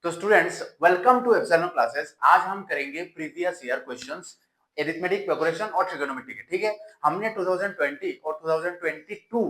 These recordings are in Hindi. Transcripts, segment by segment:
तो students welcome to Epsilon classes. आज हम करेंगे previous year questions arithmetic progression और ट्रिगोनोमेट्री के। ठीक है, हमने 2020 और 2022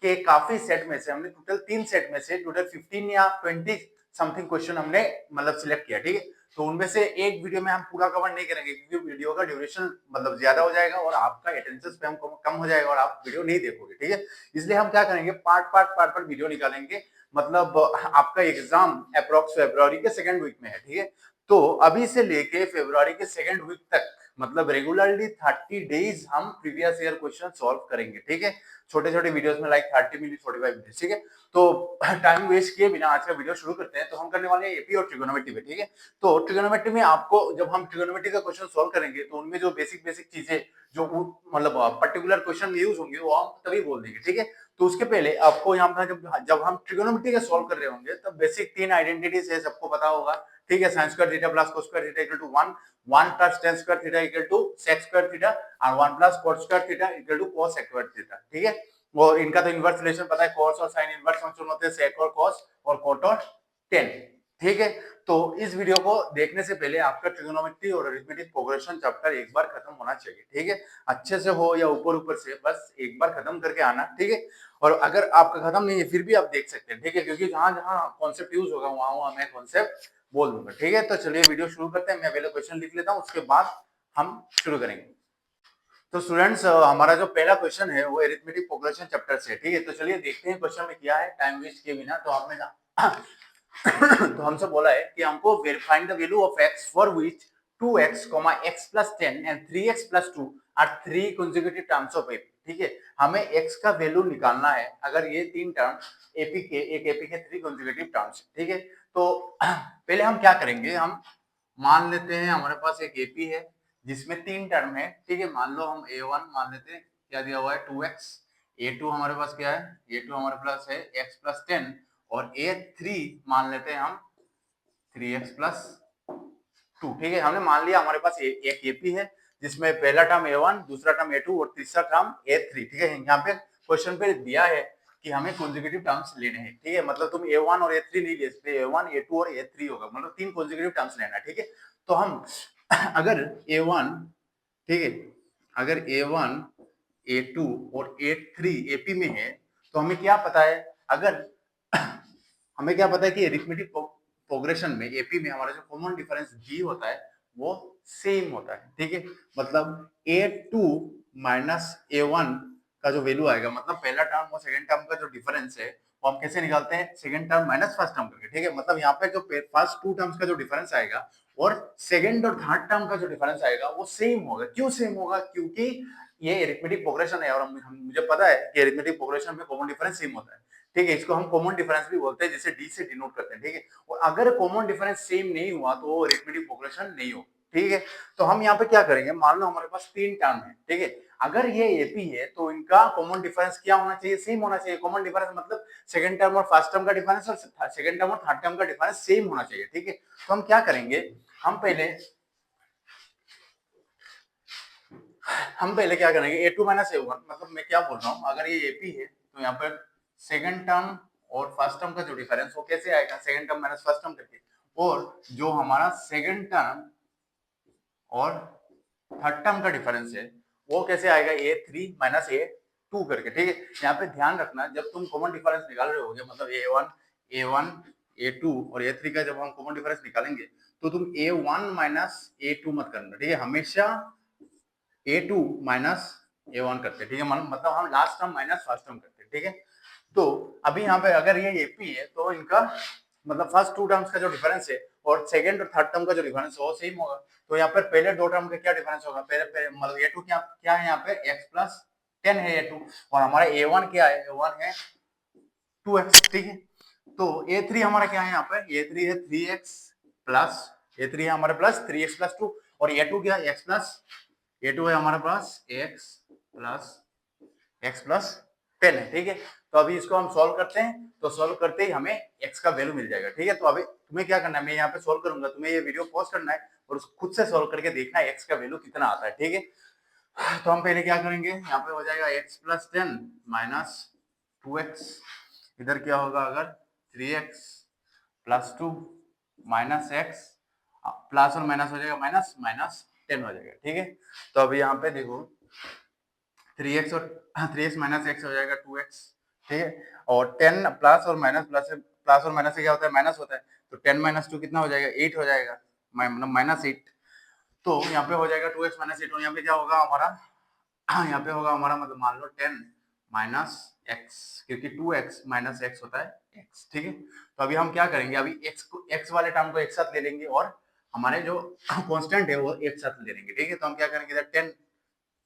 के काफी सेट में से हमने टोटल 3 सेट में से टोटल 15 या 20 समथिंग क्वेश्चन हमने मतलब सिलेक्ट किया। ठीक है, तो उनमें से एक वीडियो में हम पूरा कवर नहीं करेंगे क्योंकि वीडियो का ड्यूरेशन मतलब ज्यादा हो जाएगा और आपका अटेंशन स्पैम कम हो जाएगा और आप वीडियो नहीं देखोगे। ठीक है, इसलिए हम क्या करेंगे, पार्ट पर वीडियो निकालेंगे। मतलब आपका एग्जाम अप्रोक्स फरवरी के सेकंड वीक में है। ठीक है, तो अभी से लेके फरवरी के सेकंड वीक तक मतलब रेगुलरली 30 डेज हम प्रीवियस ईयर क्वेश्चन सॉल्व करेंगे। ठीक है, छोटे छोटे वीडियोस में लाइक 30 मिनट 45 मिनट। ठीक है, तो टाइम वेस्ट किए बिना आज का वीडियो शुरू करते हैं। तो हम करने वाले हैं एपी और ट्रिगोनोमेट्री पे। ठीक है, तो ट्रिगोनोमेट्री में आपको जब हम ट्रिगोनोमेट्री का क्वेश्चन सॉल्व करेंगे तो उनमें जो बेसिक बेसिक चीजें जो मतलब पर्टिकुलर क्वेश्चन यूज होंगे वो हम तभी बोल देंगे। ठीक है, तो उसके पहले आपको यहाँ पर जब हम ट्रिगोनोमेट्री का सॉल्व कर रहे होंगे तब बेसिक 3 आइडेंटिटीज है, सबको पता होगा। ठीक है, sin square theta plus cos square theta equal to 1, 1 plus tan square theta equal to sec square theta और 1 plus cot square theta equal to cos square theta. ठीक है, और इनका तो इनवर्स रिलेशन पता है, cos और sin इनवर्स फंक्शन होते हैं, sec और cos और cot और tan। ठीक है, तो इस वीडियो को देखने से पहले आपका ट्रिगोनोमेट्री और अरिथमेटिक प्रोग्रेशन चैप्टर एक बार खत्म होना चाहिए। ठीक है, अच्छे से हो या ऊपर ऊपर से, बस एक बार खत्म करके आना। ठीक है, और अगर आपका खत्म नहीं है फिर भी आप देख सकते हैं। ठीक है, क्योंकि जहां जहां कॉन्सेप्ट यूज होगा वहां वहां मैं कॉन्सेप्ट बोल दूंगा। ठीक है, तो चलिए वीडियो शुरू करते हैं। मैं पहले क्वेश्चन लिख लेता हूं, उसके बाद हम शुरू करेंगे। तो स्टूडेंट्स हमारा जो पहला क्वेश्चन है वो अरिथमेटिक प्रोग्रेशन चैप्टर से। ठीक है, तो चलिए देखते हैं क्वेश्चन में क्या है टाइम वेस्ट किए बिना। तो आपने तो हमसे बोला है कि हमको find the value of x for which 2x, x plus 10 and 3x plus 2 are 3 consecutive terms of AP। ठीक है, हमें x का वैल्यू निकालना है अगर ये तीन टर्म AP के एक AP के 3 consecutive टर्म्स। ठीक है, तो पहले हम क्या करेंगे, हम मान लेते हैं हमारे पास एक AP है जिसमें 3 टर्म है। ठीक है, मान लो हम A1 मान लेते हैं, क्या दिया हुआ है 2x, A2 हमारे पास क्या है, A2 हमारे पास है x plus 10 और A3 मान लेते हैं हम 3x plus 2। ठीक है, हमने मान लिया हमारे पास एक एपी है जिसमें पहला टर्म A1, दूसरा टर्म A2 और तीसरा टर्म A3। ठीक है, यहाँ पे क्वेश्चन पे दिया है कि हमें कॉन्जिक्यूटिव टर्म्स लेने हैं। ठीक है, मतलब तुम A1 और A3 नहीं ले सकते, A1 A2 और A3 होगा, मतलब 3 कॉन्जिक्यूटिव टर्म्स लेना है। ठीक है, तो हम अगर A1, ठीक है, अगर A1 A2 और A3 AP में है तो हमें क्या पता है, अगर हमें क्या पता है कि अरिथमेटिक प्रोग्रेशन में एपी में हमारा जो कॉमन डिफरेंस जी होता है वो सेम होता है। ठीक है, मतलब A2 माइनस A1 का जो वैल्यू आएगा, मतलब पहला टर्म और सेकंड टर्म का जो डिफरेंस है वो हम कैसे निकालते हैं, second term minus first term करके। ठीक है, मतलब यहाँ पे जो फर्स्ट 2 टर्म्स का जो डिफरेंस आएगा और सेकंड और थर्ड टर्म का जो डिफरेंस आएगा वो सेम होगा। क्यों सेम होगा, क्योंकि ये अरिथमेटिक प्रोग्रेशन है और मुझे पता है कि अरिथमेटिक प्रोग्रेशन में कॉमन डिफरेंस सेम होता है। ठीक है, इसको हम कॉमन डिफरेंस भी बोलते हैं जिसे डी से डिनोट करते हैं। ठीक है, और अगर कॉमन डिफरेंस सेम नहीं हुआ तो वो अरिथमेटिक प्रोग्रेशन नहीं हो। ठीक है, तो हम यहाँ पे क्या करेंगे, मान लो हमारे पास 3 टर्म है। ठीक है, अगर ये एपी है तो इनका कॉमन डिफरेंस क्या होना चाहिए, सेम होना चाहिए। कॉमन डिफरेंस मतलब सेकंड टर्म और फर्स्ट टर्म का डिफरेंस और सेकंड टर्म और थर्ड टर्म का डिफरेंस सेम होना चाहिए। ठीक है, तो हम क्या करेंगे, हम पहले क्या करेंगे, A2 माइनस A1, मतलब मैं क्या बोल रहा हूँ, अगर ये AP है तो यहाँ पर सेकंड टर्म और फर्स्ट टर्म का जो डिफरेंस वो कैसे आएगा, second term minus first term करके, और जो हमारा सेकंड टर्म और थर्ड टर्म का डिफरेंस है वो कैसे आएगा, A3 माइनस A2 करके। ठीक है, यहाँ पे ध्यान रखना जब तुम कॉमन डिफरेंस निकाल रहे होगे, मतलब A1 A2 और A3 का जब हम कॉमन डिफरेंस निकालेंगे तो तुम A1 माइनस A2 मत करना। ठीक है, हमेशा A2 माइनस A1 करते हैं। ठीक है, मतलब हम last term minus first term करते हैं। ठीक है, तो अभी यहाँ पे अगर ये AP है तो इनका मतलब फर्स्ट 2 टर्म्स का जो डिफरेंस है और सेकंड और थर्ड टर्म का जो डिफरेंस है वो सेम होगा। तो यहाँ पर पहले 2 टर्म का क्या डिफरेंस होगा, पहले मतलब A2 क्या है, यहाँ पे x प्लस 10 है A2 और हमारा A1 क्या है, A1 है 2x। ठीक है, तो A3 हमारा क्या है, यहाँ पे A3 है 3x प्लस, A3 है हमारे प्लस 3x प्लस 2 और A2 क्या है, x प्लस, A2 है हमारे पास x प्लस 10 है। ठीक है, तो अभी इसको हम सॉल्व करते हैं, तो सॉल्व करते ही हमें x का वैल्यू मिल जाएगा। ठीक है, तो अभी तुम्हें क्या करना है, मैं यहाँ पे सॉल्व करूंगा, तुम्हें ये वीडियो पॉज करना है और खुद से सॉल्व करके देखना है x का वैल्यू कितना आता है। ठीक है, तो हम पहले क्या करेंगे, यहाँ पे हो जाएगा x प्लस 10 माइनस 2x, इधर क्या होगा, अगर 3x plus 2 minus x plus और माइनस हो जाएगा माइनस माइनस 10 हो जाएगा, ठीक है। तो अभी यहाँ पे देखो 3x और 3x माइनस एक्स हो जाएगा 2x, ठीक है। और 10 प्लस और माइनस प्लस और माइनस से क्या होता है, माइनस होता है। तो 10 माइनस 2 कितना हो जाएगा, 8 हो जाएगा, मतलब माइनस 8। तो यहाँ पे हो जाएगा 2x माइनस 8 और यहाँ पे क्या होगा हमारा, यहाँ पे होगा हमारा मतलब मान लो 10 माइनस एक्स, क्योंकि 2x माइनस एक्स होता है x, ठीक है। तो अभी हम क्या करेंगे, अभी x वाले टर्म को एक साथ ले लेंगे और हमारे जो कांस्टेंट है वो एक साथ ले लेंगे, ठीक है। तो हम क्या करेंगे, इधर 10,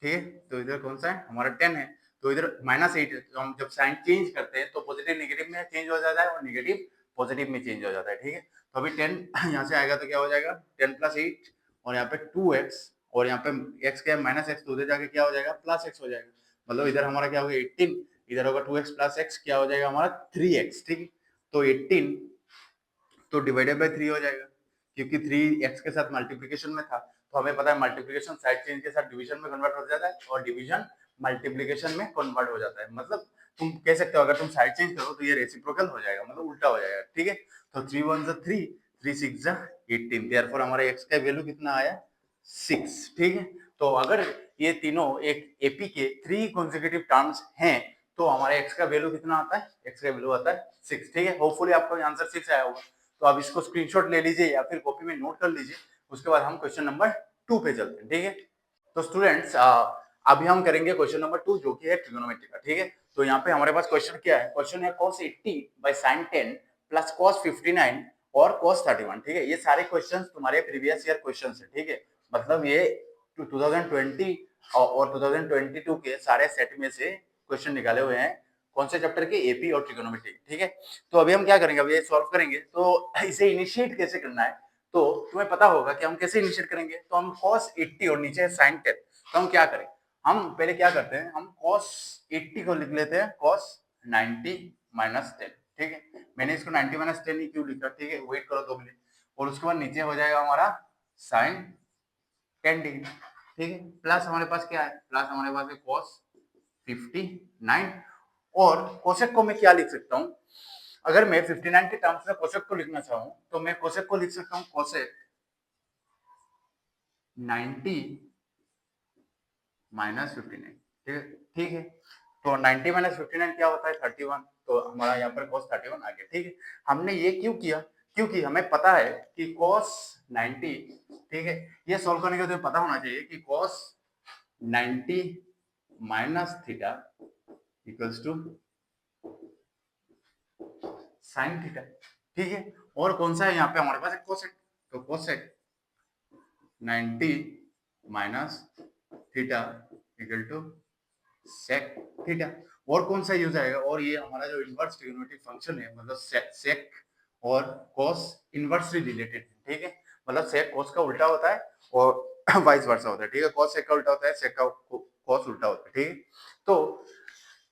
ठीक है। तो इधर कौन सा है, हमारा 10 है। तो इधर माइनस 8 है, तो हम जब साइन चेंज करते हैं तो पॉजिटिव नेगेटिव में चेंज हो जाता है और नेगेटिव पॉजिटिव में चेंज हो जाता है, ठीक है। तो अभी 10 यहाँ से आएगा तो क्या हो जाएगा 10 प्लस 8 और यहाँ पे 2x और यहाँ पे x क्या है माइनस एक्स, तो उधर जाके क्या हो जाएगा प्लस एक्स हो जाएगा। मतलब इधर हमारा क्या होगा 18, इधर होगा 2x प्लस एक्स, क्या हो जाएगा हमारा 3x, ठीक है। तो 18 तो डिवाइडेड बाय 3 हो जाएगा, क्योंकि 3x के साथ मल्टीप्लिकेशन में था। तो हमें पता है मल्टीप्लिकेशन साइड चेंज के साथ डिवीजन में कन्वर्ट हो जाता है और डिवीजन मल्टीप्लिकेशन में कन्वर्ट हो जाता है। मतलब तुम कह सकते हो अगर तुम साइड चेंज करो तो ये रेसिप्रोकल हो जाएगा, मतलब उल्टा हो जाएगा, ठीक है। तो 3 1 3, 3 6 18, देयरफॉर हमारा x का वैल्यू कितना आया 6, ठीक है। तो अगर ये तीनों एक एपी के 3 कॉन्सेक्यूटिव टर्म्स हैं तो हमारे x का वैल्यू कितना आता है, x का वैल्यू आता है 6, ठीक है। होपफुली आपको आंसर 6 आया होगा। तो आप इसको स्क्रीनशॉट ले लीजिए या फिर कॉपी में नोट कर लीजिए। उसके बाद हम क्वेश्चन नंबर 2 पे चलते हैं, ठीक है। तो स्टूडेंट्स अभी हम करेंगे क्वेश्चन नंबर 2 जो कि है ट्रिगोनोमेट्री का, ठीक है। तो यहाँ पे हमारे पास क्वेश्चन क्या है, क्वेश्चन है cos 80 by sin 10 plus cos 59 और cos 31, ठीक है। ये सारे क्वेश्चंस तुम्हारे प्रीवियस ईयर क्वेश्चंस है, ठीक है। मतलब ये 2020 और 2022 के सारे सेट में से क्वेश्चन निकाले हुए हैं, कौन से चैप्टर के, एपी और ट्रिगोनोमेट्री, ठीक है। तो अभी हम क्या करेंगे, अभी ये सॉल्व करेंगे। तो इसे इनिशिएट कैसे करना है तो तुम्हें पता होगा कि हम कैसे इनिशिएट करेंगे। तो हम cos 80 और नीचे sin 10, तो हम क्या करें, हम पहले क्या करते हैं, हम cos 80 को लिख लेते हैं cos 90 माइनस 10, ठीक है। मैंने इसको 90 माइनस 10 ही क्यों लिखा, ठीक है, वेट करो 2 मिनट। और उसके बाद नीचे हो जाएगा हमारा sin 10 डिग्री, ठीक है। प्लस हमारे पास क्या है, प्लस हमारे पास है cos 59 और कोसेक को मैं क्या लिख सकता हूं, अगर मैं 59 के टर्म्स में कोसेक को लिखना चाहूं तो मैं कोसेक को लिख सकता हूं कोसेक 90 माइनस 59, ठीक है, ठीक है। तो 90 माइनस 59 क्या होता है 31, तो हमारा यहाँ पर cos 31 आ गया, ठीक है। हमने ये क्यों किया, क्योंकि हमें पता है कि cos 90, ठीक है, ये सॉल्व करने के लिए पता होना चाहिए कि cos 90 minus theta equals to sine theta, ठीक है। और कौन सा है यहाँ पे हमारे पास कोसेक, तो cosec 90 minus theta equal to sec theta. और कौन सा यूज आएगा, और ये हमारा जो इनवर्स ट्रिग्नोमेट्रिक फंक्शन है, मतलब सेक और कॉस इनवर्सली रिलेटेड है, ठीक है। मतलब सेक कॉस का उल्टा होता है और वाइस वर्सा होता है, ठीक है। कॉस सेक का उल्टा होता है, सेक का कॉस उल्टा होता है, ठीक है। तो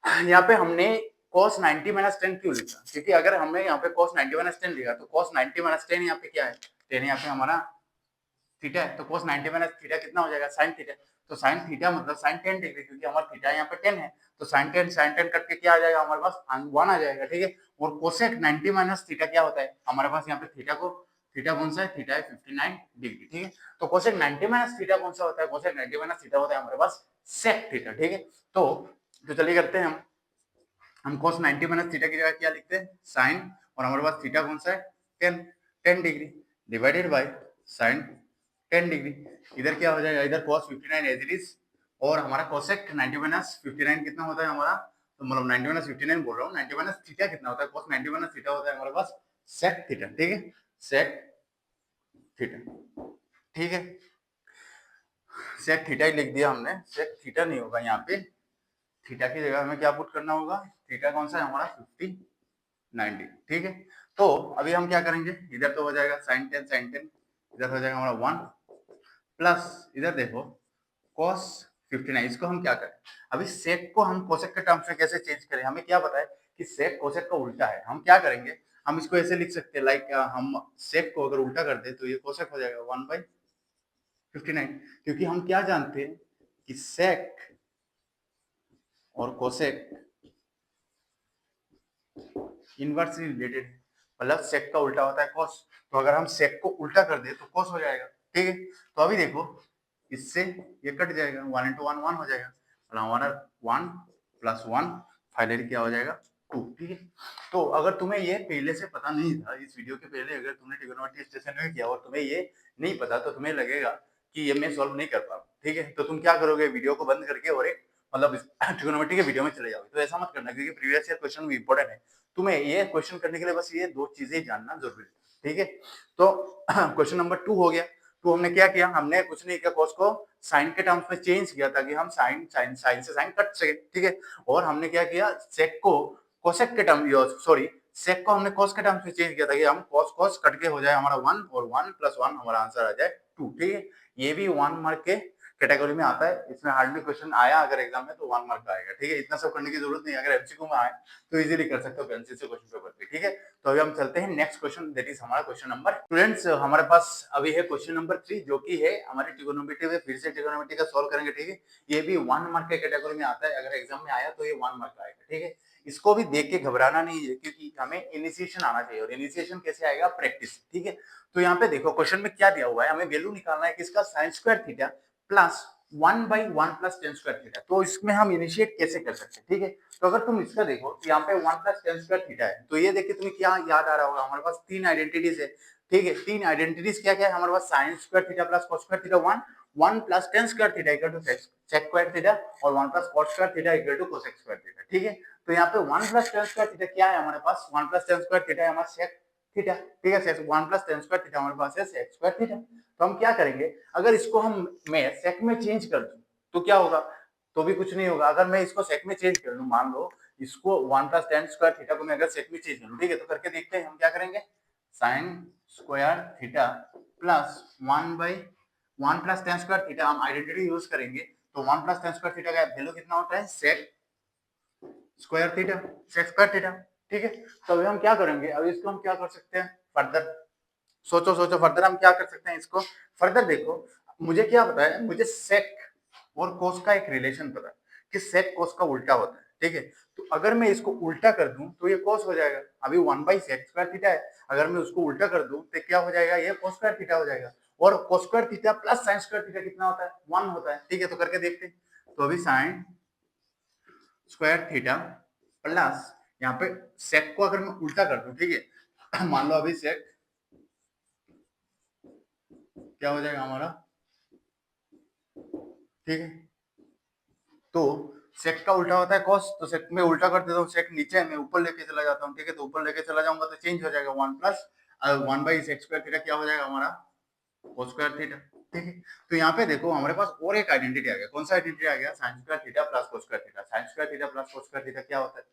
यहाँ पे हमने cos 90 माइनस 10 क्यों लिखा, क्योंकि अगर हमने यहाँ पे cos 90 माइनस 10 लिखा तो cos 90 माइनस 10 यहाँ पे क्या है, 10 यहाँ पे हमारा थीटा है। तो cos 90 माइनस थीटा कितना हो जाएगा sin थीटा। तो sin थीटा मतलब sin 10 डिग्री, क्योंकि हमारा थीटा यहाँ पे 10 है। तो sin 10 करके क्या आ जाएगा हमारे पास 1 आ जाएगा, ठीक है। और कोसेक 90 माइनस थीटा क्या होता है हमारे पास, यहाँ पे थीटा कौन सा है, थीटा है 59 डिग्री, ठीक है। तो कोसेक 90 माइनस थीटा कौन सा होता है, कोसेक 90 माइनस थीटा होता है हमारे पास सेक थीटा, ठीक है। तो चलिए करते हैं हम cos 90 माइनस थीटा की जगह क्या लिखते हैं साइन, और हमारे पास थीटा कौन सा है 10 degree divided by sine 10 degree. इधर क्या हो जाएगा, इधर cos 59 एज इट इज, और हमारा कोसेक 90 माइनस 59 कितना होता है हमारा, तो मतलब 90 माइनस 59 बोल रहा हूँ, 90 माइनस थीटा कितना होता है, cos 90 माइनस थीटा होता है हमारे पास सेक थीटा, ठीक है, सेक थीटा, ठीक है। सेक थीटा ही लिख दिया हमने, सेक थीटा नहीं होगा यहाँ पे, थीटा की जगह हमें क्या पुट करना होगा, थीटा कौन सा है हमारा 90, ठीक है। तो अभी हम क्या करेंगे, इधर तो हो जाएगा sin 10, इधर हो जाएगा हमारा 1 प्लस इधर देखो cos 59, इसको हम क्या करें, अभी सेक को हम कोसेक के टर्म्स में कैसे चेंज करें, हमें क्या पता है कि सेक कोसेक का उल्टा है। हम क्या करेंगे, हम इसको ऐसे लिख सकते हैं लाइक हम सेक को अगर उल्टा कर दे तो ये कोसेक हो जाएगा 1/59, क्योंकि हम क्या जानते हैं कि सेक और कोसेक इनवर्सली रिलेटेड, मतलब sec का उल्टा होता है cos, तो अगर हम sec को उल्टा कर दे तो cos हो जाएगा, ठीक है। तो अभी देखो इससे ये कट जाएगा, 1 into 1 1 हो जाएगा, मतलब 1 प्लस 1 फाइनली क्या हो जाएगा 2, ठीक है। तो अगर तुम्हें ये पहले से पता नहीं था, इस वीडियो के पहले अगर तुमने ट्रिग्नोमेट्री स्टेशन में किया और तुम्हें ये नहीं पता, तो तुम्हें लगेगा कि ये मैं सॉल्व नहीं कर पाऊँ, ठीक है। तो तुम क्या करोगे, वीडियो को बंद करके और एक मतलब ट्रिग्नोमेट्री के वीडियो में चले जाओगे। तो ऐसा मत करना, क्योंकि प्रीवियस ईयर क्वेश्चन भी इंपॉर्टेंट है। तुम्हें ये क्वेश्चन करने के लिए बस ये दो चीजें जानना जरूरी है, ठीक है। तो क्वेश्चन नंबर 2 हो गया। तो हमने क्या किया, हमने कुछ नहीं किया, कॉस को साइन के टर्म्स में चेंज किया ताकि हम साइन साइन साइन से साइन कट सके, ठीक है। और हमने क्या किया, सेक को कोसेक के टर्म सॉरी सेक को हमने कॉस के टर्म्स में चेंज किया ताकि हम कॉस कॉस कट के हो जाए हमारा 1 और 1 प्लस 1 हमारा आंसर आ जाए 2, ठीक है। ये भी 1 मार्क के कैटेगरी में आता है। इसमें हार्डली क्वेश्चन आया अगर एग्जाम में तो 1 मार्क का आएगा, ठीक है। इतना सब करने की जरूरत नहीं, अगर एमसीक्यू में आए तो इजीली कर सकते हो पेंसिल से क्वेश्चन पेपर पे, ठीक है। तो अभी हम चलते हैं नेक्स्ट क्वेश्चन, दैट इज हमारा क्वेश्चन नंबर। स्टूडेंट्स हमारे पास अभी है क्वेश्चन नंबर 3, जो कि है हमारी ट्रिगोनोमेट्री में फिर से ट्रिगोनोमेट्री का सॉल्व करेंगे, ठीक है। ये भी 1 मार्क के कैटेगरी में आता है, अगर एग्जाम में आया तो ये 1 मार्क का आएगा, ठीक है। इसको भी देख के घबराना नहीं है, क्योंकि हमें इनिशिएशन आना चाहिए, और इनिशिएशन कैसे आएगा, प्रैक्टिस, ठीक है। तो यहाँ पे देखो क्वेश्चन में क्या दिया हुआ है, हमें वैल्यू निकालना है किसका, sign square theta plus 1/1 plus tan square theta. तो इसमें हम इनिशिएट कैसे कर सकते हैं, ठीक है। तो अगर तुम इसका देखो तो यहाँ पे 1 प्लस टेन स्क्वायर थीटा है, तो ये देख के तुम्हें क्या याद आ रहा होगा, हमारे पास 3 आइडेंटिटीज है, ठीक है। 3 आइडेंटिटीज क्या क्या है हमारे पास, sine square theta plus cos square theta 1, 1 plus tan square theta equal to sec square theta, और 1 प्लस cos square theta equal to cosec square theta, ठीक है। तो यहाँ पे 1 प्लस टेन स्क्वायर थीटा क्या है हमारे पास, 1 प्लस टेन स्क्वायर थीटा है हमारा सेक थीटा, ठीक है। 1 प्लस टेन स्क्वायर थीटा हमारे पास है सेक स्क्वायर थीटा। तो हम क्या करेंगे, अगर इसको हम मैं सेक में चेंज कर दूं तो क्या होगा, तो भी कुछ नहीं होगा। अगर मैं इसको सेक में चेंज कर लूं, मान लो इसको 1 प्लस टेन स्क्वायर थीटा को मैं अगर सेक में चेंज कर लूं, ठीक है। तो करके देखते हैं हम क्या करेंगे, sine square theta plus 1 plus tan square theta, हम आइडेंटिटी यूज करेंगे। तो 1 प्लस टेन स्क्वायर थीटा का वैल्यू कितना होता है, sec square theta, sec square theta, ठीक है। तो अभी हम क्या करेंगे, अभी इसको हम क्या कर सकते हैं फर्दर, सोचो सोचो फर्दर हम क्या कर सकते हैं इसको। फर्दर देखो, मुझे क्या पता है, मुझे सेक और कोस का एक रिलेशन पता है कि सेक कोस का उल्टा होता है, ठीक है। तो अगर मैं इसको उल्टा कर दूं तो ये कोस हो जाएगा, अभी 1 बाई सेक स्क्वायर थीटा है, अगर मैं उसको उल्टा कर दूं तो क्या हो जाएगा, ये कोस स्क्वायर थीटा हो जाएगा। और cos square theta plus sign square theta कितना होता है, 1 होता है, ठीक है। तो करके देखते हैं। तो अभी साइन स्क्वायर थीटा प्लस यहाँ पे सेक को अगर मैं उल्टा कर दूं, ठीक है, मान लो अभी सेक क्या हो जाएगा हमारा, ठीक है। तो सेक का उल्टा होता है कॉस, तो सेक में उल्टा कर देता हूँ, सेक नीचे मैं ऊपर लेके चला जाता हूँ, ठीक है। तो ऊपर लेके चला जाऊंगा तो चेंज हो जाएगा, 1 plus 1 by sec square theta क्या हो जाएगा हमारा, कोस स्क्वायर थीटा, ठीक है। तो यहाँ पे देखो हमारे पास और एक आइडेंटिटी आ गया, कौन सा आइडेंटिटी आ गया, sign square theta plus cos square theta. Sign square theta plus cos square theta क्या होता है,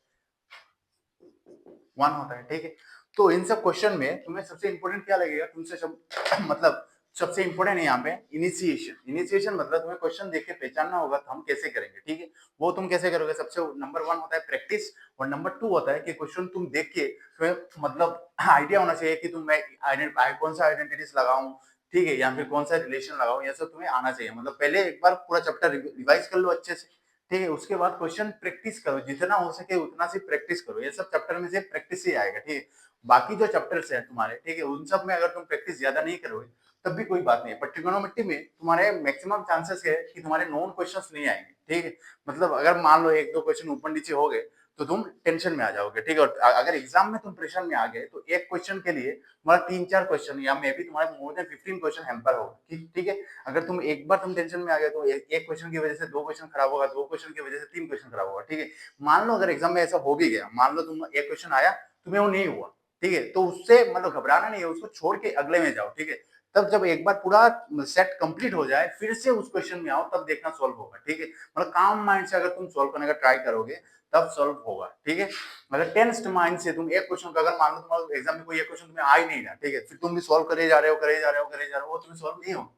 1 होता है, ठीक है। तो इन सब क्वेश्चन में तुम्हें सबसे इंपॉर्टेंट क्या लगेगा, तुमसे सब मतलब सबसे इंपॉर्टेंट है यहाँ पे इनिशिएशन। इनिशिएशन मतलब तुम्हें क्वेश्चन देख के पहचानना होगा तो हम कैसे करेंगे, ठीक है। वो तुम कैसे करोगे, सबसे नंबर 1 होता है प्रैक्टिस, और नंबर 2 होता है कि क्वेश्चन तुम देख के तुम्हें मतलब आइडिया होना चाहिए कि तुम मैं कौन सा आइडेंटिटीज लगाऊं, ठीक है, या फिर कौन सा रिलेशन लगाऊं, ये सब तुम्हें आना चाहिए। मतलब पहले एक बार पूरा चैप्टर रिवाइज कर लो अच्छे से, ठीक है। उसके बाद क्वेश्चन प्रैक्टिस करो, जितना हो सके उतना सी प्रैक्टिस करो, ये सब चैप्टर में से प्रैक्टिस ही आएगा, ठीक है। बाकी जो चैप्टर्स है तुम्हारे, ठीक है, उन सब में अगर तुम प्रैक्टिस ज्यादा नहीं करोगे तब भी कोई बात नहीं है, पर ट्रिगोनोमेट्री में तुम्हारे मैक्सिमम चांसेस है कि तुम्हारे नॉन क्वेश्चंस नहीं आएंगे, ठीक है। मतलब अगर मान लो एक दो क्वेश्चन ऊपर नीचे हो गए तो तुम टेंशन में आ जाओगे, ठीक है। और अगर एग्जाम में तुम प्रेशर में आ गए तो एक क्वेश्चन के लिए तुम्हारा 3-4 क्वेश्चन या मे बी तुम्हारे मोर देन 15 क्वेश्चन हैम्पर होगा, ठीक है। अगर तुम एक बार तुम टेंशन में आ गए तो एक क्वेश्चन की वजह से 2 क्वेश्चन खराब होगा, 2 क्वेश्चन की वजह से 3 क्वेश्चन खराब होगा, ठीक है। मान लो अगर एग्जाम में ऐसा हो भी गया, मान लो तुम एक क्वेश्चन आया तुम्हें वो नहीं हुआ, ठीक है, तो उससे मतलब घबराना नहीं है, उसको छोड़ के अगले में जाओ, ठीक है। तब जब एक बार पूरा सेट कंप्लीट हो जाए फिर से उस क्वेश्चन में आओ, तब देखना सॉल्व होगा, ठीक है। मतलब काम माइंड से अगर तुम सॉल्व करने का ट्राई करोगे तब सॉल्व होगा, ठीक है। अगर टेंस्ड माइंड से तुम एक क्वेश्चन का, अगर मान लो तुम्हारे एग्जाम में कोई एक क्वेश्चन तुम्हें आ ही नहीं रहा, ठीक है, फिर तुम भी सॉल्व करे जा रहे हो करे जा रहे हो करे जा रहे हो, वो तुम्हें सॉल्व नहीं होगा,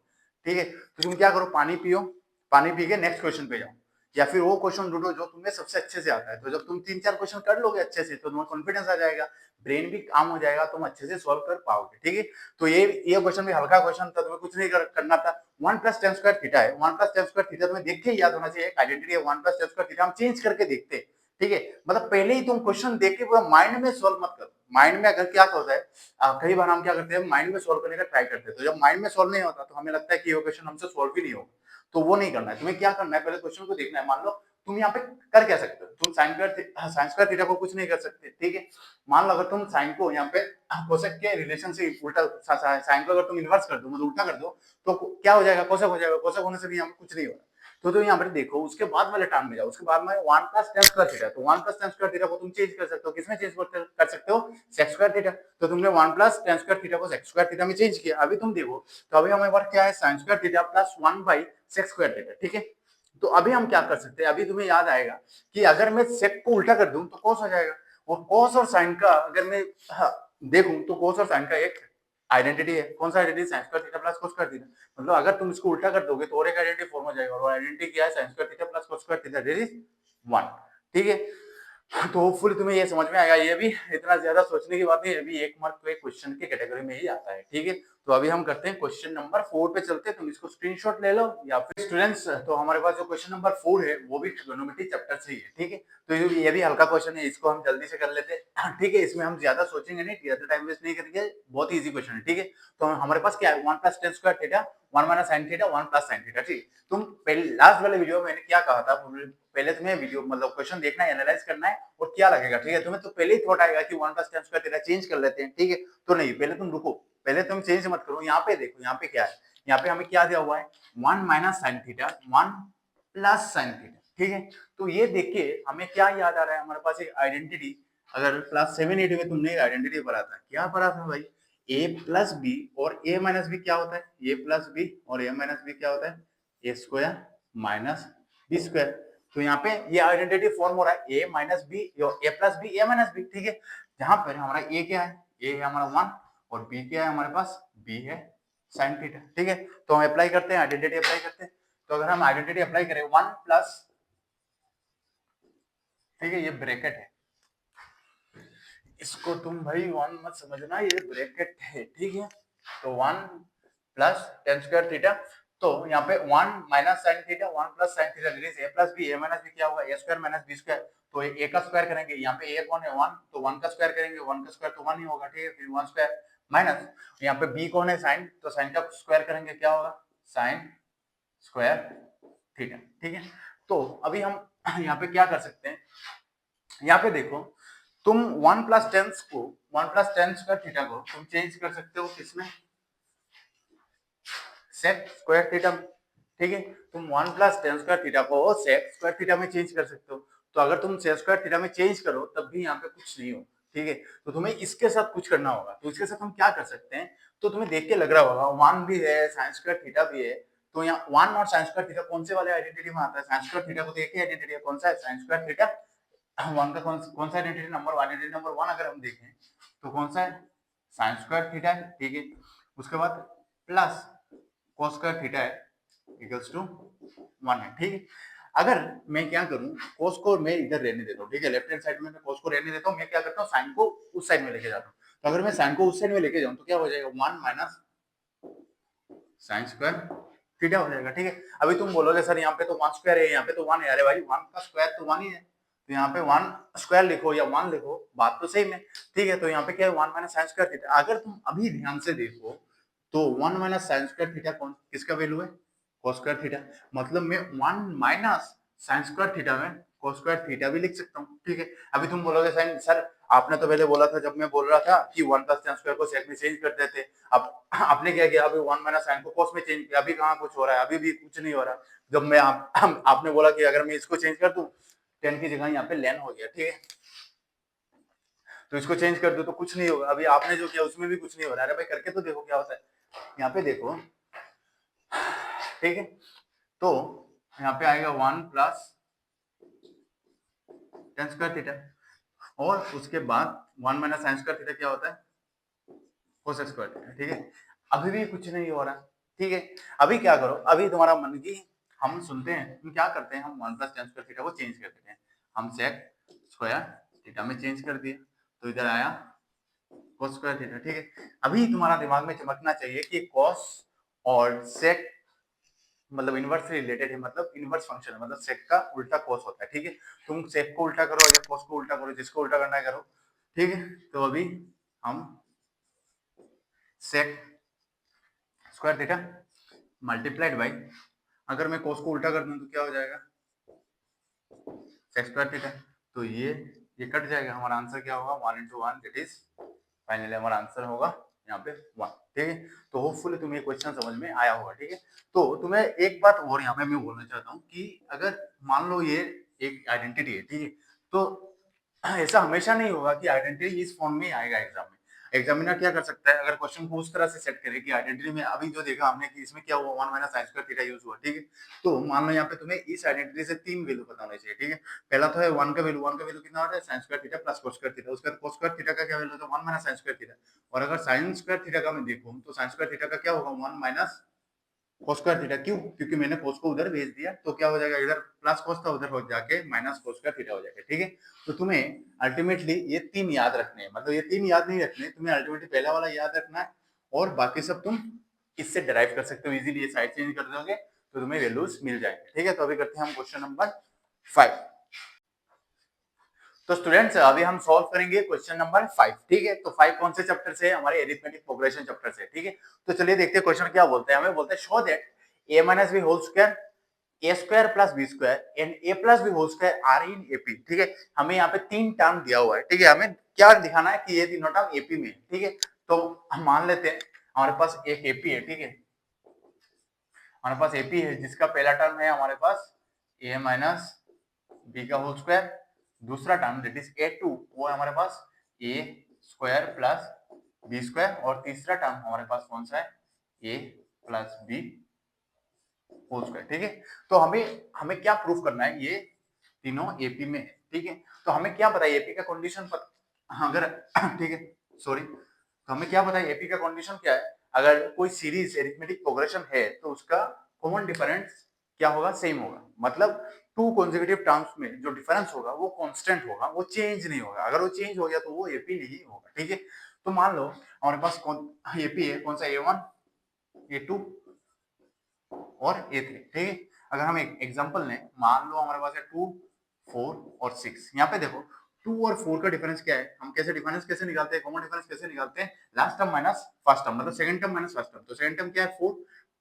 ठीक है। तो तुम क्या करो, पानी पियो, पानी पी के नेक्स्ट क्वेश्चन पे जाओ, या फिर वो क्वेश्चन ढूंढो जो तुम्हें सबसे अच्छे से आता है। तो जब तुम 3-4 क्वेश्चन कर लोगे अच्छे से तो तुम्हें कॉन्फिडेंस आ जाएगा, ब्रेन भी काम हो जाएगा, तुम अच्छे से सॉल्व कर पाओगे, ठीक है। तो ये क्वेश्चन भी हल्का क्वेश्चन था, तुम्हें कुछ नहीं करना था। 1 प्लस टेन स्क्वायर थीटा है, 1 प्लस टेन स्क्वायर थीटा तुम्हें देख के याद होना चाहिए, एक आइडेंटिटी है 1 प्लस टेन स्क्वायर थीटा, हम चेंज करके देखते हैं, ठीक है, मतलब पहले ही तुम क्वेश्चन देख के पूरा माइंड में सोल्व मत करो। माइंड में अगर क्या होता है, कई बार हम क्या करते हैं, माइंड में सोल्व करने का ट्राई करते हैं, तो जब माइंड में सोल्व नहीं होता तो हमें लगता है कि ये क्वेश्चन हमसे सोल्व ही नहीं होगा। तो वो नहीं करना है, तुम्हें क्या करना है, पहले क्वेश्चन को देखना है। मान लो तुम यहाँ पे कर क्या सकते हो, तुम साइन स्क्वायर थीटा को कुछ नहीं कर सकते, ठीक है। मान लो अगर तुम साइन को यहाँ पे कोसेक के रिलेशन से उल्टा, साइन को अगर तुम इनवर्स कर दो, मतलब उल्टा कर दो, तो क्या हो जाएगा, कोसेक हो जाएगा। कोसेक होने से भी यहाँ पे कुछ नहीं होगा। तो यहाँ पर देखो, उसके बाद वाले टर्म में जाओ, उसके बाद में 1 प्लस टेन स्क्वायर थीटा, तो 1 प्लस टेन स्क्वायर थीटा को तुम चेंज कर सकते हो, किसमें चेंज कर सकते हो, सेक स्क्वायर थीटा। तो तुमने 1 प्लस टेन स्क्वायर थीटा को सेक स्क्वायर थीटा में चेंज किया। अभी तुम देखो, तो अभी हमारे पास क्या है, sine square theta plus 1 by sec square theta, ठीक है। तो अभी हम क्या कर सकते हैं, अभी तुम्हें याद आएगा कि अगर मैं सेक को उल्टा कर दूं तो कॉस हो जाएगा, और कॉस और साइन का अगर मैं देखूं तो कॉस और साइन का एक आइडेंटिटी है। कौन सा identity, sign square theta plus cos square theta. मतलब अगर तुम इसको उल्टा कर दोगे तो और एक आइडेंटिटी फॉर्म हो जाएगा, और वो आइडेंटिटी क्या है, sine square theta plus cos square theta that is 1, ठीक है। तो होपफुली तुम्हें ये समझ में आएगा। ये भी इतना ज्यादा सोचने की बात नहीं, ये भी 1 मार्क के क्वेश्चन की कैटेगरी में ही आता है, ठीक है। तो अभी हम करते हैं क्वेश्चन नंबर 4 पे चलते हैं। तुम इसको स्क्रीनशॉट ले लो, या फिर स्टूडेंट्स, तो हमारे पास जो क्वेश्चन नंबर 4 है वो भी ट्रिगोनोमेट्री चैप्टर से ही है, ठीक है। तो ये भी हल्का क्वेश्चन है, इसको हम जल्दी से कर लेते हैं, ठीक है। इसमें हम ज्यादा सोचेंगे नहीं, ज्यादा टाइम वेस्ट नहीं करेंगे, बहुत ईजी क्वेश्चन है, ठीक है। तो हमारे पास क्या है, 1 plus tan square theta 1 minus sine theta 1 plus sine theta, ठीक। तुम पहले लास्ट वाले वीडियो में मैंने क्या कहा था, पहले तुम्हें वीडियो मतलब क्वेश्चन देखना है, एनालाइज करना है, और क्या लगेगा, ठीक है। तुम्हें तो पहले ही थॉट आएगा कि 1 plus tan square theta change कर लेते हैं, ठीक है। तो नहीं, पहले तुम रुको, पहले तुम चेंज मत करो। यहाँ पे देखो, यहाँ पे क्या है, यहाँ पे हमें क्या दिया हुआ है, 1 minus sine theta 1 plus sine theta, ठीक है। तो ये देख के हमें क्या याद आ रहा है, हमारे पास एक आइडेंटिटी, अगर क्लास 7-8 में तुमने आइडेंटिटी पढ़ा था, क्या पढ़ा था भाई, a प्लस बी और a माइनस बी क्या होता है, a प्लस बी और a माइनस बी क्या होता है, A square minus B square. तो यहाँ पे ये आइडेंटिटी फॉर्म हो रहा है, a minus b, a plus b, a minus b, ठीक है। जहां पर हमारा a क्या है, a है हमारा 1, और b क्या है हमारे पास, b है साइन थीटा, ठीक है। तो हम अप्लाई करते हैं, आइडेंटिटी अप्लाई करते हैं। तो अगर हम आइडेंटिटी अप्लाई करें 1 प्लस, ठीक है, ये ब्रैकेट है, इसको तुम भाई 1 मत समझना, ये ब्रैकेट है, ठीक है। तो 1 प्लस टेन स्क्वायर थीटा, तो यहाँ पे 1 minus sine theta 1 plus sine theta, A plus B, A minus B क्या होगा, A square minus B square. तो ए का स्क्वायर करेंगे, यहाँ पे ए कौन है 1, तो 1 का स्क्वायर करेंगे, 1 का स्क्वायर तो 1 ही होगा, ठीक है। फिर 1 स्क्वायर माइनस, यहाँ पे बी कौन है साइन, तो साइन का स्क्वायर करेंगे, क्या होगा, साइन स्क्वायर थीटा, ठीक है। तो अभी हम यहाँ पे क्या कर सकते हैं, यहाँ पे देखो, तुम 1 प्लस टेंस को 1 प्लस टेन स्क्वायर थीटा को तुम चेंज कर सकते हो किसमें, सेक स्क्वायर थीटा, ठीक है। तुम 1 प्लस टेन स्क्वायर थीटा को सेक स्क्वायर थीटा में चेंज कर सकते हो। तो अगर तुम सेक स्क्वायर थीटा में चेंज करो तब भी यहाँ पे कुछ नहीं हो, ठीक है। तो तुम्हें इसके साथ कुछ करना होगा। तो इसके साथ हम क्या कर सकते हैं, तो तुम्हें देख के लग रहा होगा 1 भी है, साइन स्क्वायर थीटा भी है। तो यहाँ 1 और साइन स्क्वायर थीटा कौन से वाले आइडेंटिटी में आता है, साइन स्क्वायर थीटा को देख के आइडेंटिटी कौन सा है, साइन स्क्वायर थीटा 1 का कौन सा आइडेंटिटी नंबर, आइडेंटिटी नंबर 1 अगर हम देखें तो कौन सा है, साइन स्क्वायर थीटा है, ठीक है। उसके बाद प्लस cos स्क्वायर थीटा है इक्वल्स टू 1 है, ठीक है। अगर मैं क्या करूं, cos को मैं इधर रहने देता हूं, ठीक है, लेफ्ट हैंड साइड में मैं cos को रहने देता हूं, मैं क्या करता हूं, sin को उस साइड में लेके जाता हूं। तो अगर मैं sin को उस साइड में लेके जाऊं तो क्या हो जाएगा, 1 माइनस sin स्क्वायर थीटा हो जाएगा, ठीक है। अभी तुम बोलोगे सर यहाँ पे तो 1 स्क्वायर है, यहाँ पे तो 1 है, अरे भाई 1 का स्क्वायर तो 1 ही है, तो यहाँ पे 1 स्क्वायर लिखो या 1 लिखो, बात तो सेम है, ठीक है। तो यहाँ पे क्या है, 1 माइनस sin स्क्वायर थीटा। अगर तुम अभी ध्यान से देखो तो 1 माइनस sin स्क्वायर थीटा कौन किसका वैल्यू है, cos स्क्वायर थीटा। मतलब मैं 1 माइनस sin स्क्वायर थीटा में cos स्क्वायर थीटा भी लिख सकता हूँ, ठीक है। अभी तुम बोलोगे साइन सर आपने तो पहले बोला था, जब मैं बोल रहा था कि 1 प्लस tan स्क्वायर को sec में चेंज कर देते, अब आपने क्या किया, अभी 1 माइनस sin को cos में चेंज किया, अभी कहाँ कुछ हो रहा है, अभी भी कुछ नहीं हो रहा। जब मैं आपने बोला कि अगर मैं इसको चेंज कर दूं, tan की जगह यहाँ पे लेन हो गया, ठीक है। तो इसको चेंज कर दो तो कुछ नहीं होगा। अभी आपने जो किया उसमें भी कुछ नहीं हो रहा है, अरे भाई करके तो देखो क्या होता है। यहाँ पे देखो, ठीक है। तो यहाँ पे आएगा 1 प्लस tan स्क्वायर थीटा, और उसके बाद 1 माइनस sin स्क्वायर थीटा क्या होता है, cos स्क्वायर थीटा, ठीक है। अभी भी कुछ नहीं हो रहा, ठीक है। अभी क्या करो, अभी तुम्हारा मन की हम सुनते हैं, हम क्या करते हैं, हम 1 प्लस tan स्क्वायर थीटा को चेंज कर देते हैं, हम sec स्क्वायर थीटा में चेंज कर दिए, तो इधर आया cos स्क्वायर थीटा, ठीक है। अभी तुम्हारा दिमाग में चमकना चाहिए कि cos और sec मतलब इनवर्स से रिलेटेड है, मतलब इनवर्स फंक्शन है, मतलब सेक का उल्टा कोस होता है, ठीक है। तुम सेक को उल्टा करो या कोस को उल्टा करो, जिसको उल्टा करना है करो, ठीक है। तो अभी हम sec square theta multiplied by, अगर मैं कोस को उल्टा कर दूं तो क्या हो जाएगा, सेक स्क्वायर थीटा। तो ये कट जाएगा, हमारा आंसर क्या होगा, 1 into 1, दैट इज फाइनली हमारा आंसर होगा यहाँ पे 1, ठीक है। तो होपफुली तुम्हें ये क्वेश्चन समझ में आया होगा, ठीक है। तो तुम्हें एक बात और यहाँ पे मैं बोलना चाहता हूँ कि अगर मान लो ये एक आइडेंटिटी है, ठीक है, तो ऐसा हमेशा नहीं होगा कि आइडेंटिटी इस फॉर्म में आएगा एग्जाम में। एग्जामिनर क्या कर सकता है, अगर क्वेश्चन को उस तरह से सेट करे कि आइडेंटिटी में अभी जो देखा हमने कि इसमें क्या हुआ, 1 minus sign square theta use हुआ, ठीक है। तो मान लो यहाँ पे तुम्हें इस आइडेंटिटी से 3 वैल्यू पता होने चाहिए, ठीक है। पहला तो है 1 का वैल्यू कितना होता है, sine square theta plus cos square theta, उसका कोस स्क्वायर थीटा का क्या वैल्यू होता है, 1 माइनस साइन स्क्वायर थीटा। और अगर साइन स्क्वायर थीटा का मैं देखूं तो साइन स्क्वायर थीटा का क्या होगा, 1 माइनस कोस स्क्वायर थीटा। क्यों, क्योंकि मैंने कोस को उधर भेज दिया, तो क्या हो जाएगा, इधर प्लस कोस था उधर हो जाके माइनस कोस स्क्वायर थीटा हो जाएगा, ठीक है। तो तुम्हें अल्टीमेटली ये 3 याद रखने हैं, मतलब ये 3 याद नहीं रखने, तुम्हें अल्टीमेटली पहला वाला याद रखना है, और बाकी सब तुम इससे डिराइव कर सकते हो इजीली, ये साइड चेंज कर दोगे तो तुम्हें वैल्यूज मिल जाएंगे, ठीक है। तो अभी करते हैं हम क्वेश्चन नंबर 5। तो स्टूडेंट्स अभी हम सॉल्व करेंगे क्वेश्चन नंबर 5, ठीक है। तो 5 कौन से चैप्टर से है, हमारे एरिथमेटिक प्रोग्रेशन चैप्टर से, ठीक है। तो चलिए देखते हैं क्वेश्चन क्या बोलते हैं, हमें बोलते हैं show that a minus B whole square a square plus B square and A plus B whole square are in AP, ठीक है। हमें यहाँ पे 3 टर्म दिया हुआ है, ठीक है। हमें क्या दिखाना है कि ये तीनों टर्म एपी में, ठीक है। तो हम मान लेते हैं हमारे पास एक एपी है, ठीक है। हमारे पास एपी है जिसका पहला टर्म है हमारे पास ए माइनस बी का होल स्क्वायर, दूसरा टर्म दैट इज a2 वो है हमारे पास a square plus B square, और तीसरा टर्म हमारे पास कौन सा है, a plus B whole square, ठीक है। तो हमें हमें क्या प्रूफ करना है, ये तीनों एपी में है, ठीक है। तो हमें क्या पता है एपी का कंडीशन अगर ठीक है, सॉरी, तो हमें क्या पता है एपी का कंडीशन क्या है, अगर कोई सीरीज एरिथमेटिक प्रोग्रेशन है तो उसका कॉमन डिफरेंस क्या होगा, सेम होगा, मतलब 2 कॉन्सेक्यूटिव टर्म्स में जो डिफरेंस होगा वो कांस्टेंट होगा, वो चेंज नहीं होगा। अगर वो चेंज हो गया तो वो एपी नहीं होगा, ठीक है। तो मान लो हमारे पास कौन एपी है, कौन सा, a1 a2 और a3, ठीक है। अगर हम एक एग्जांपल लें, मान लो हमारे पास है 2 4 और 6, यहाँ पे देखो 2 और 4 का डिफरेंस क्या है, हम कैसे डिफरेंस कैसे निकालते हैं, कॉमन डिफरेंस कैसे निकालते हैं, last term minus first term, मतलब second term minus first term. तो सेकंड टर्म क्या है 4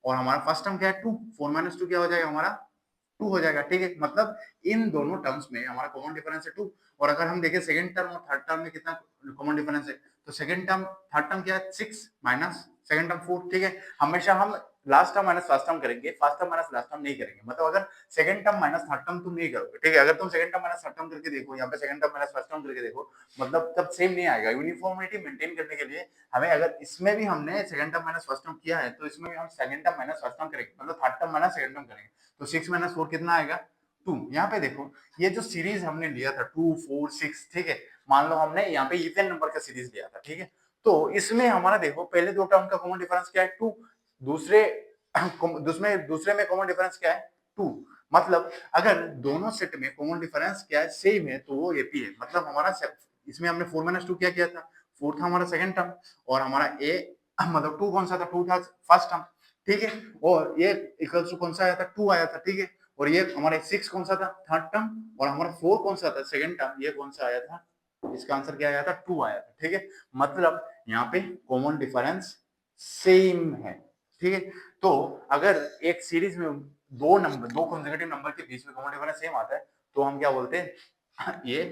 और हमारा फर्स्ट टर्म क्या है 2, 4 माइनस 2 क्या हो जाएगा हमारा 2 हो जाएगा, ठीक है। मतलब इन दोनों टर्म्स में हमारा कॉमन डिफरेंस है 2। और अगर हम देखें सेकंड टर्म और थर्ड टर्म में कितना कॉमन डिफरेंस है, तो सेकंड टर्म थर्ड टर्म क्या है 6 माइनस सेकंड टर्म 4, ठीक है। हमेशा हम last term minus first term करेंगे, first term minus last term नहीं करेंगे। मतलब अगर second term minus third term तुम नहीं करोगे, ठीक है, अगर तुम second term minus third term करके देखो, यहाँ पे second term minus first term करके देखो, मतलब तब सेम नहीं आएगा। यूनिफॉर्मिटी मेंटेन करने के लिए हमें, अगर इसमें भी हमने second term minus first term किया है तो इसमें भी हम second term minus first term करेंगे, मतलब third term minus second term करेंगे। तो 6 माइनस 4 कितना आएगा 2। यहाँ पे देखो ये जो सीरीज हमने लिया था 2 4 6, ठीक है, मान लो हमने यहाँ पे इवन नंबर का सीरीज लिया था, ठीक है। तो इसमें हमारा देखो पहले दो टर्म का कॉमन डिफरेंस क्या है 2, दूसरे दूसरे में कॉमन डिफरेंस क्या है 2। मतलब अगर दोनों सेट में कॉमन डिफरेंस क्या है, सेम है, तो वो एपी है। मतलब हमारा इसमें हमने 4 माइनस 2 क्या किया था, 4 था हमारा सेकंड टर्म, और हमारा ए मतलब 2 कौन सा था, 2 था फर्स्ट टर्म, ठीक है। और ये इक्वल्स टू कौन सा आया था 2 आया था, ठीक है। और ये हमारे 6 कौन सा था थर्ड टर्म, और हमारा 4 कौन सा था सेकंड टर्म, ये कौन सा आया था, इसका आंसर क्या आया था 2 आया था, ठीक है। मतलब यहाँ पे कॉमन डिफरेंस सेम है, ठीक है। तो अगर एक सीरीज में दो कंसेक्यूटिव नंबर के बीच में कॉमन डिफरेंस सेम आता है तो हम क्या बोलते हैं, ये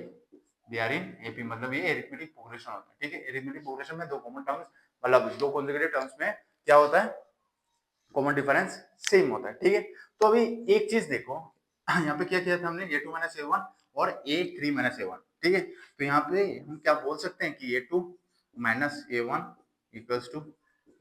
दे आर इन एपी, मतलब ये एरिथमेटिक प्रोग्रेशन होता है, ठीक है। एरिथमेटिक प्रोग्रेशन में दो कॉमन टर्म्स, मतलब दो कंसेक्यूटिव टर्म्स में क्या होता है, कॉमन डिफरेंस सेम होता है, ठीक है। तो अभी एक चीज देखो, यहाँ पे क्या किया था हमने, a2 माइनस a1 और a3 माइनस a1, ठीक है। तो यहाँ पे हम क्या बोल सकते हैं कि a2 minus a1 equals to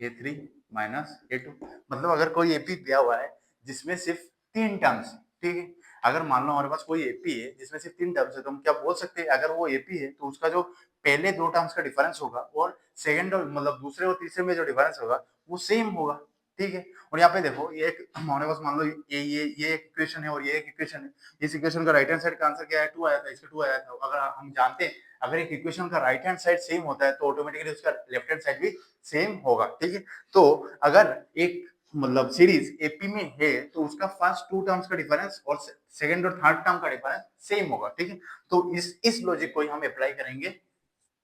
a3 minus a2। मतलब अगर कोई एपी दिया हुआ है जिसमें सिर्फ 3 टर्म्स, ठीक है, अगर मान लो हमारे पास कोई एपी है जिसमें सिर्फ 3 टर्म्स है, तो हम क्या बोल सकते हैं, अगर वो एपी है तो उसका जो पहले दो टर्म्स का डिफरेंस होगा और सेकंड और मतलब दूसरे और तीसरे में जो डिफरेंस होगा वो सेम होगा, ठीक है। और यहाँ पे देखो ये एक हमारे पास मान लो ये एक इक्वेशन है और ये एक इक्वेशन है, इस इक्वेशन का राइट हैंड साइड का आंसर क्या है 2 आया था, इसका 2 आया था। अगर हम जानते हैं अगर एक इक्वेशन का राइट हैंड साइड सेम होता है तो ऑटोमेटिकली उसका लेफ्ट हैंड साइड भी सेम होगा, ठीक है। तो अगर एक मतलब सीरीज एपी में है तो उसका फर्स्ट टू टर्म्स का डिफरेंस और सेकंड और थर्ड टर्म का डिफरेंस सेम होगा, ठीक है। तो इस लॉजिक को ही हम अप्लाई करेंगे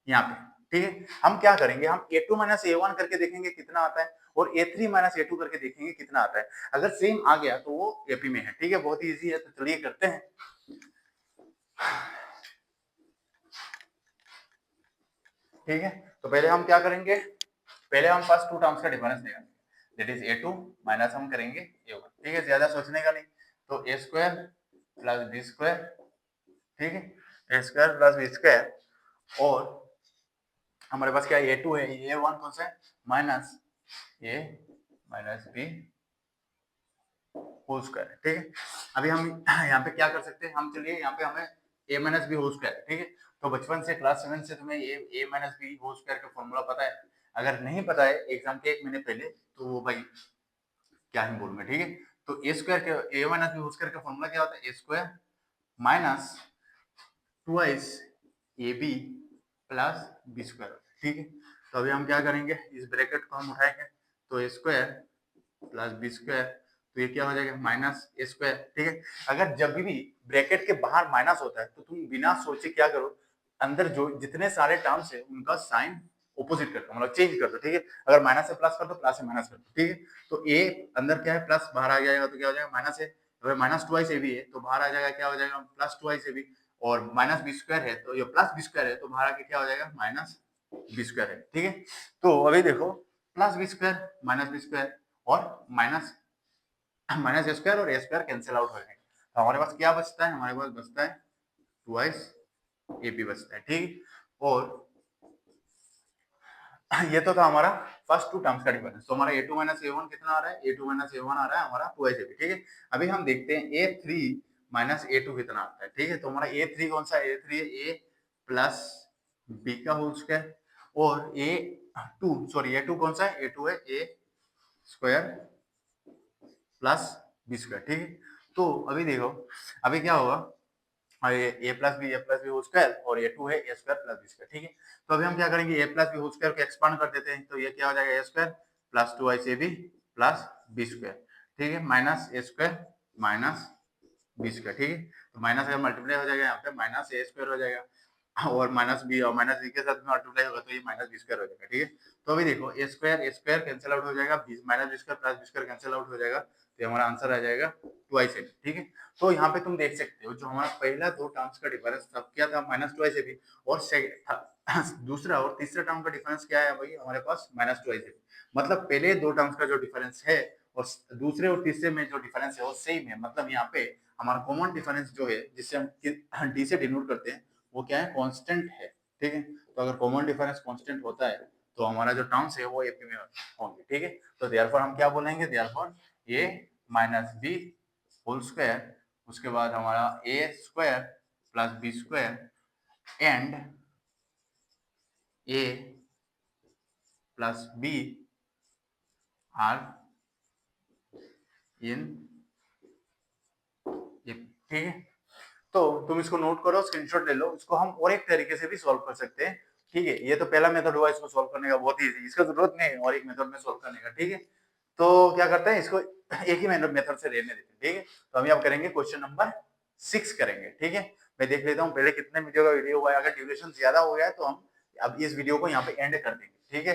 यहाँ पे, ठीक है। हम क्या करेंगे, हम a2 माइनस a1 करके देखेंगे कितना आता है और a3 माइनस a2 करके देखेंगे कितना आता है। अगर सेम आ गया तो वो एपी में है, ठीक है। बहुत ही इजी है, तो चलिए करते हैं। ठीक है, तो पहले हम क्या करेंगे, पहले हम फर्स्ट टू टर्म्स का डिफरेंस निकालेंगे, दैट इज a2 माइनस हम करेंगे a1, ठीक है। ज्यादा सोचने का नहीं, तो a square plus B square, ठीक है, a square plus B square, और हमारे पास क्या है, a2 है, a1 कौन सा है, minus a minus B whole square, ठीक है। अभी हम यहाँ पे क्या कर सकते हैं, हम चलिए यहाँ पे हमें a minus B whole square, ठीक है। तो बचपन से क्लास 7 से तुम्हें a minus B whole square का फॉर्मूला पता है। अगर नहीं पता है एग्जाम के 1 महीने पहले, तो वो भाई क्या ही बोलूंगा, ठीक है। तो ए स्क्वायर के A minus B whole square का फॉर्मूला क्या होता है, A square minus twice A B plus B square, ठीक है। तो अभी हम क्या करेंगे, इस ब्रैकेट को हम उठाएंगे, तो A square plus B square, तो ये क्या हो जाएगा, माइनस ए स्क्वायर, ठीक है। अगर जब भी ब्रैकेट के बाहर माइनस होता है तो तुम बिना सोचे क्या करो, अंदर जो जितने सारे टर्म्स है उनका साइन ऑपोजिट कर दो, मतलब चेंज कर दो, ठीक है। अगर माइनस से प्लस कर दो, प्लस से माइनस कर दो, ठीक है। तो ए अंदर क्या है, प्लस, बाहर आ जाएगा तो क्या हो जाएगा, माइनस है। अगर माइनस ट्वाइस ए बी है तो बाहर आ जाएगा, क्या हो जाएगा, प्लस ट्वाइस ए बी। और माइनस बी स्क्वायर है तो ये प्लस बी स्क्वायर है, तो बाहर आके क्या हो जाएगा, माइनस बी स्क्वायर है, ठीक है। तो अभी देखो, plus B square minus B square और माइनस माइनस ए स्क्वायर और ए स्क्वायर कैंसिल आउट हो जाएगा, तो हमारे पास क्या बचता है, हमारे पास बचता है ट्वाइस ए बी बचता है, ठीक। और ये तो था हमारा फर्स्ट टू टर्म्स का डिफरेंस। तो हमारा a2 माइनस a1 कितना आ रहा है, a2 माइनस a1 आ रहा है हमारा 2ab, ठीक है। अभी हम देखते हैं a3 माइनस a2 कितना आता है, ठीक है। तो हमारा a3 कौन सा है, a3 है a प्लस b का होल स्क्वायर, और a2 सॉरी a2 कौन सा है, a2 है a square plus B square, ठीक है। तो अभी देखो, अभी क्या होगा, और ये A plus B whole square, और ये टू है A square plus B square, ठीक है। तो अभी हम क्या करेंगे, A plus B whole square को एक्सपांड कर देते हैं, तो ये क्या हो जाएगा, A square plus two I C B plus B square, ठीक है, माइनस ए स्क्वायर माइनस बी स्क्वायर, ठीक है। तो माइनस अगर मल्टीप्लाई हो जाएगा यहाँ पे, माइनस ए स्क्वायर हो जाएगा, और माइनस बी, और माइनस बी के साथ मल्टीप्लाई होगा तो ये माइनस बी स्क्वायर हो जाएगा, ठीक है। तो अभी देखो, ए स्क्वायर कैंसिल आउट हो जाएगा, minus B square plus B square cancel out हो जाएगा, तो हमारा आंसर आ जाएगा ट्वाइस ए, ठीक है। तो यहाँ पे तुम देख सकते हो, जो हमारा पहला दो टर्म्स का डिफरेंस था क्या था, माइनस ट्वाइस ए बी, और दूसरा और तीसरा टर्म का डिफरेंस क्या है भाई, हमारे पास माइनस ट्वाइस ए बी। मतलब पहले दो टर्म्स का जो डिफरेंस है और दूसरे और तीसरे में जो डिफरेंस है वो सेम है। मतलब यहाँ पे हमारा कॉमन डिफरेंस जो है, जिससे हम डी से डिनोट करते हैं, वो क्या है, कांस्टेंट है, ठीक है। तो अगर कॉमन डिफरेंस कांस्टेंट होता है तो हमारा जो टर्म्स है वो एपी में होंगे, ठीक है। तो देयरफॉर हम क्या बोलेंगे, therefore A minus B whole square, उसके बाद हमारा A square plus B square and A plus B are in A, ठीक है। तो तुम इसको नोट करो, स्क्रीनशॉट ले लो, इसको हम और एक तरीके से भी सॉल्व कर सकते हैं, ठीक है। ये तो पहला मेथड हुआ इसको सॉल्व करने का, बहुत ही इजी, इसका जरूरत नहीं है और एक मेथड में सॉल्व करने का, ठीक है। तो क्या करते हैं, इसको एक ही मेथड से रहने देते हैं, ठीक है। तो अभी आप करेंगे क्वेश्चन नंबर 6 करेंगे, ठीक है। मैं देख लेता हूँ पहले कितने वीडियो का वीडियो हुआ है, अगर ड्यूरेशन ज्यादा हो गया है तो हम अब इस वीडियो को यहाँ पे एंड कर देंगे, ठीक है।